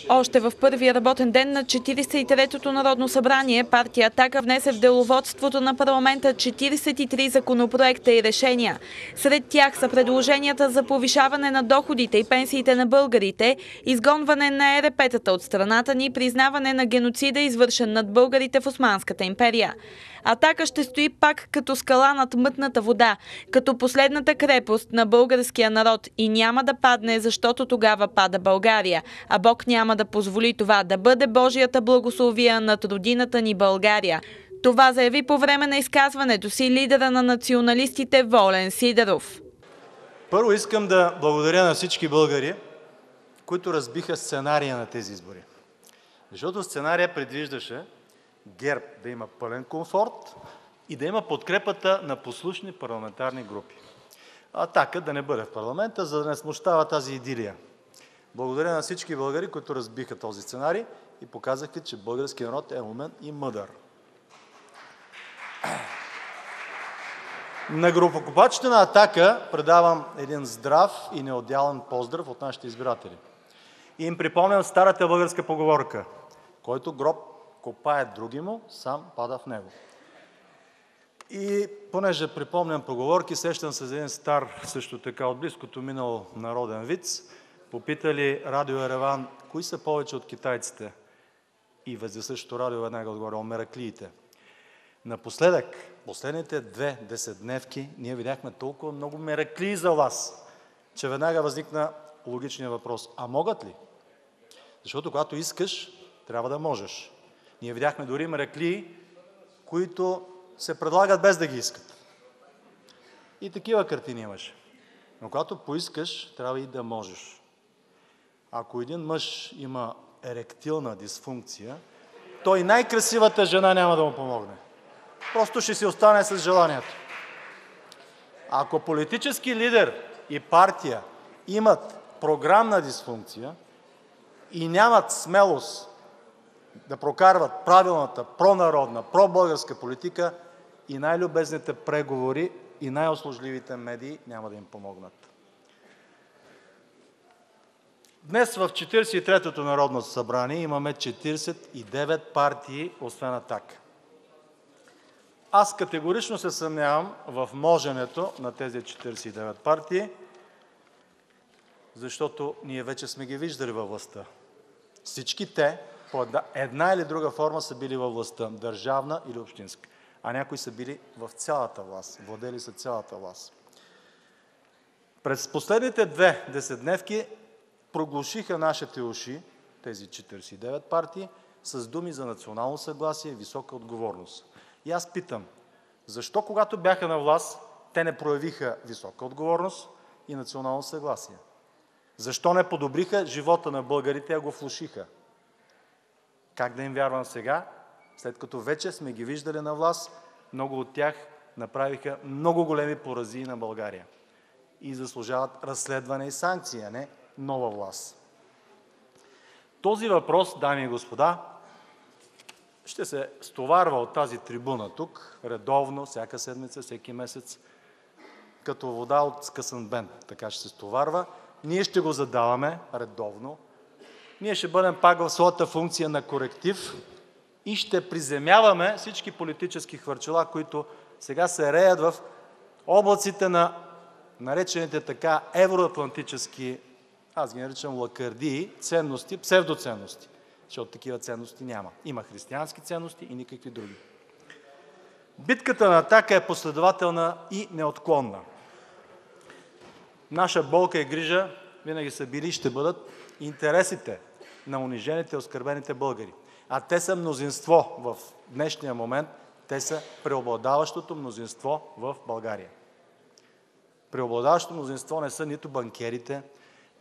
Още в първия работен ден на 43-то Народно събрание партия „Атака“ внесе в деловодството на парламента 43 законопроекта и решения. Сред тях са предложенията за повишаване на доходите и пенсиите на българите, изгонване на ЕРП-тата от страната ни, признаване на геноцида, извършен над българите в Османската империя. „Атака“ ще стои пак като скала над мътната вода, като последната крепост на българския народ и няма да падне, защото тогава пада България, а Бог няма да позволи това да бъде Божията благословия над родината ни България. Това заяви по време на изказването си лидера на националистите Волен Сидеров. Първо искам да благодаря на всички българи, които разбиха сценария на тези избори. Защото сценария предвиждаше ГЕРБ да има пълен комфорт и да има подкрепата на послушни парламентарни групи. „Атака“ да не бъде в парламента, за да не смущава тази идилия. Благодаря на всички българи, които разбиха този сценарий и показаха, че българският народ е умен и мъдър. На групокопачите на „Атака“ предавам един здрав и неотдялен поздрав от нашите избиратели. И им припомням старата българска поговорка: който гроб копае други му, сам пада в него. И понеже припомням поговорки, сещам се за един стар, също така от близкото минало народен виц. Попитали Радио Ереван, кои са повече от китайците? И вездесъщото радио веднага отгоре: мераклиите. Напоследък, последните 2 десетдневки, ние видяхме толкова много мераклии за вас, че веднага възникна логичния въпрос: а могат ли? Защото когато искаш, трябва да можеш. Ние видяхме дори мераклии, които се предлагат без да ги искат. И такива картини имаше. Но когато поискаш, трябва и да можеш. Ако един мъж има еректилна дисфункция, той най-красивата жена няма да му помогне. Просто ще си остане с желанието. Ако политически лидер и партия имат програмна дисфункция и нямат смелост да прокарват правилната, пронародна, пробългарска политика, и най-любезните преговори, и най-услужливите медии няма да им помогнат. Днес в 43-то Народно събрание имаме 49 партии, освен „Атака“. Аз категорично се съмнявам в моженето на тези 49 партии, защото ние вече сме ги виждали във властта. Всички те по една или друга форма са били във властта, държавна или общинска. А някои са били в цялата власт, владели са цялата власт. През последните 2 десетдневки проглушиха нашите уши, тези 49 партии, с думи за национално съгласие и висока отговорност. И аз питам, защо когато бяха на власт, те не проявиха висока отговорност и национално съгласие? Защо не подобриха живота на българите, а го влошиха? Как да им вярвам сега, след като вече сме ги виждали на власт, много от тях направиха много големи поразии на България и заслужават разследване и санкции, а не нова власт. Този въпрос, дами и господа, ще се стоварва от тази трибуна тук, редовно, всяка седмица, всеки месец, като вода от скъсан бент. Така ще се стоварва. Ние ще го задаваме редовно. Ние ще бъдем пак в своята функция на коректив и ще приземяваме всички политически хвърчела, които сега се реят в облаците на наречените така евроатлантически, аз ги наричам лакардии, ценности, псевдоценности, защото такива ценности няма. Има християнски ценности и никакви други. Битката на „Атака“ е последователна и неотклонна. Наша болка и грижа винаги са били и ще бъдат интересите на унижените и оскърбените българи. А те са мнозинство в днешния момент, те са преобладаващото мнозинство в България. Преобладаващото мнозинство не са нито банкерите,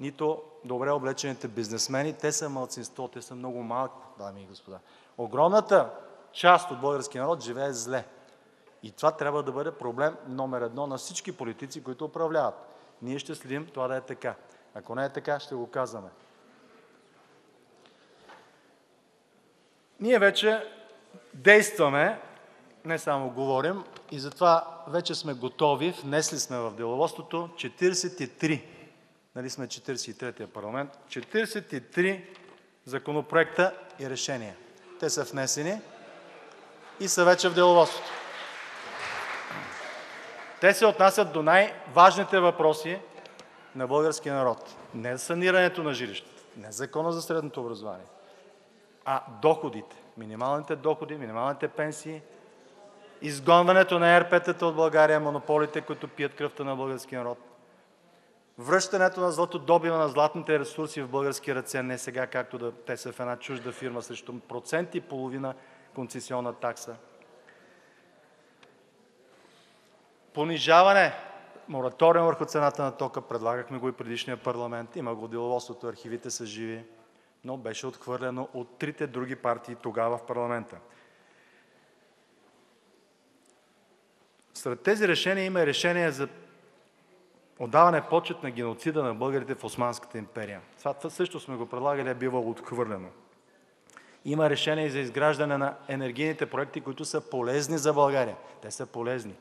нито добре облечените бизнесмени, те са малцинство, те са много малко, дами и господа. Огромната част от българския народ живее зле. И това трябва да бъде проблем номер 1 на всички политици, които управляват. Ние ще следим това да е така. Ако не е така, ще го казваме. Ние вече действаме, не само говорим, и затова вече сме готови, внесли сме в деловодството 43 Нали сме 43-я парламент? 43 законопроекта и решения. Те са внесени и са вече в деловодството. Те се отнасят до най-важните въпроси на българския народ. Не санирането на жилищата, не закона за средното образование, а доходите, минималните доходи, минималните пенсии, изгонването на ЕРП-тата от България, монополите, които пият кръвта на българския народ, връщането на златодобива на златните ресурси в български ръце, не сега, както те са в една чужда фирма срещу 1,5% концесионна такса. Понижаване, мораториум върху цената на тока, предлагахме го и предишния парламент, има го в деловодството, архивите са живи, но беше отхвърлено от трите други партии тогава в парламента. Сред тези решения има решение за отдаване почет на геноцида на българите в Османската империя. Това също сме го предлагали, е било отхвърлено. Има решение за изграждане на енергийните проекти, които са полезни за България. Те са полезни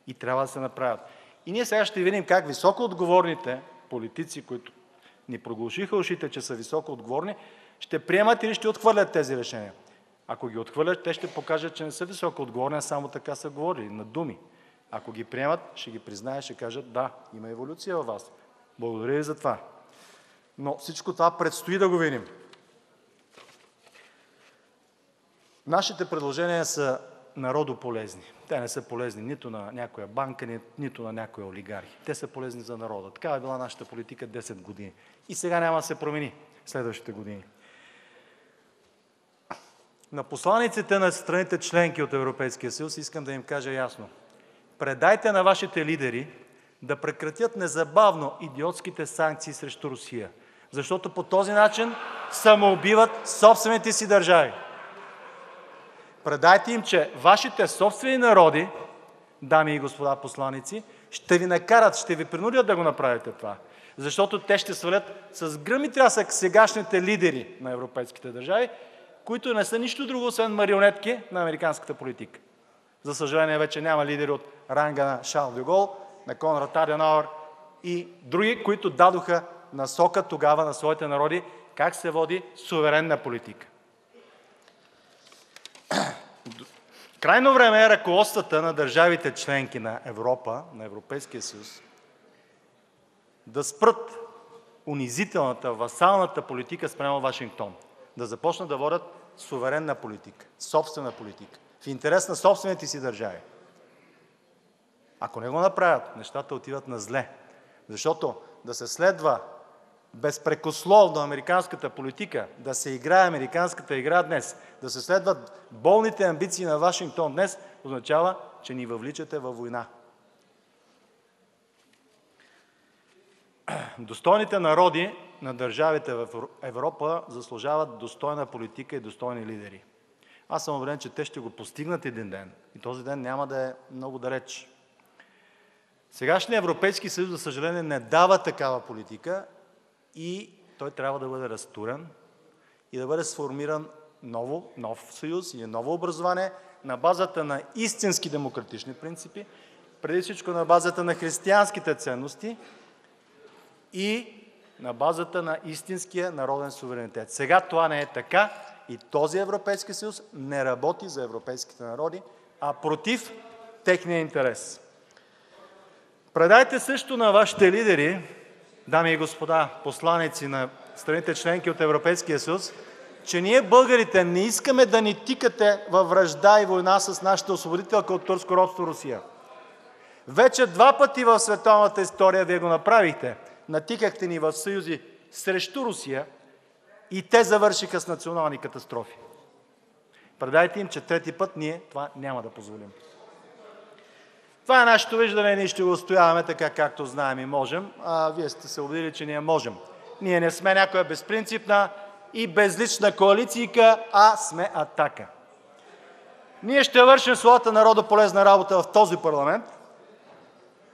и трябва да се направят. И ние сега ще видим как високоотговорните политици, които ни проглушиха ушите, че са високоотговорни, ще приемат или ще отхвърлят тези решения. Ако ги отхвърлят, те ще покажат, че не са високоотговорни, а само така са говорили, на думи. Ако ги приемат, ще ги признаят, ще кажат, да, има еволюция във вас. Благодаря ви за това. Но всичко това предстои да го видим. Нашите предложения са народополезни. Те не са полезни нито на някоя банка, нито на някоя олигархи. Те са полезни за народа. Така е била нашата политика 10 години. И сега няма да се промени следващите години. На посланиците на страните членки от Европейския съюз искам да им кажа ясно. Предайте на вашите лидери да прекратят незабавно идиотските санкции срещу Русия, защото по този начин самоубиват собствените си държави. Предайте им, че вашите собствени народи, дами и господа посланици, ще ви накарат, ще ви принудят да го направите това. Защото те ще свалят с гръм и трясък сегашните лидери на европейските държави, които не са нищо друго, освен марионетки на американската политика. За съжаление, вече няма лидери от ранга на Шарл де Гол, на Конрад Аденауер и други, които дадоха насока тогава на своите народи как се води суверенна политика. Крайно време е ръководствата на държавите членки на Европа, на Европейския съюз, да спрат унизителната, васалната политика спрямо Вашингтон. Да започнат да водят суверенна политика, собствена политика, в интерес на собствените си държави. Ако не го направят, нещата отиват на зле. Защото да се следва безпрекословно американската политика, да се играе американската игра днес, да се следват болните амбиции на Вашингтон днес, означава, че ни въвличате във война. Достойните народи на държавите в Европа заслужават достойна политика и достойни лидери. Аз съм убеден, че те ще го постигнат един ден. И този ден няма да е много далеч. Сегашният Европейски съюз, за съжаление, не дава такава политика и той трябва да бъде разтурен и да бъде сформиран нов съюз или ново образование на базата на истински демократични принципи, преди всичко на базата на християнските ценности и на базата на истинския народен суверенитет. Сега това не е така и този Европейски съюз не работи за европейските народи, а против техния интерес. Предайте също на вашите лидери, дами и господа, посланици на страните членки от Европейския съюз, че ние, българите, не искаме да ни тикате във вражда и война с нашата освободителка от турско робство Русия. Вече 2 пъти в световната история вие го направихте. Натикахте ни в съюзи срещу Русия и те завършиха с национални катастрофи. Предайте им, че 3-ти път ние това няма да позволим. Това е нашето виждане, ние ще го отстояваме така, както знаем и можем, а вие сте се убедили, че ние можем. Ние не сме някоя безпринципна и безлична коалицийка, а сме Атака. Ние ще вършим своята народополезна работа в този парламент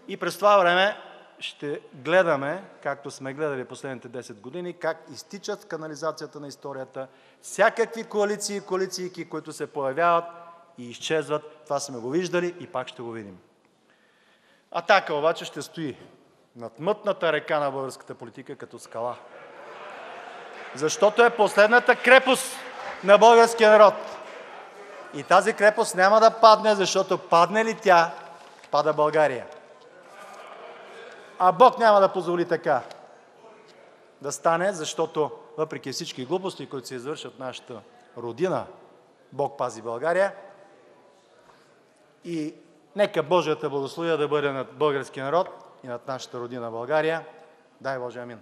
и през това време ще гледаме, както сме гледали последните 10 години, как изтичат в канализацията на историята всякакви коалиции и коалицийки, които се появяват и изчезват. Това сме го виждали и пак ще го видим. Атака обаче ще стои над мътната река на българската политика като скала. Защото е последната крепост на българския народ. И тази крепост няма да падне, защото падне ли тя, пада България. А Бог няма да позволи така да стане, защото въпреки всички глупости, които се извършват в нашата родина, Бог пази България. И нека Божията благословия да бъде над българския народ и над нашата родина България. Дай Боже, амин.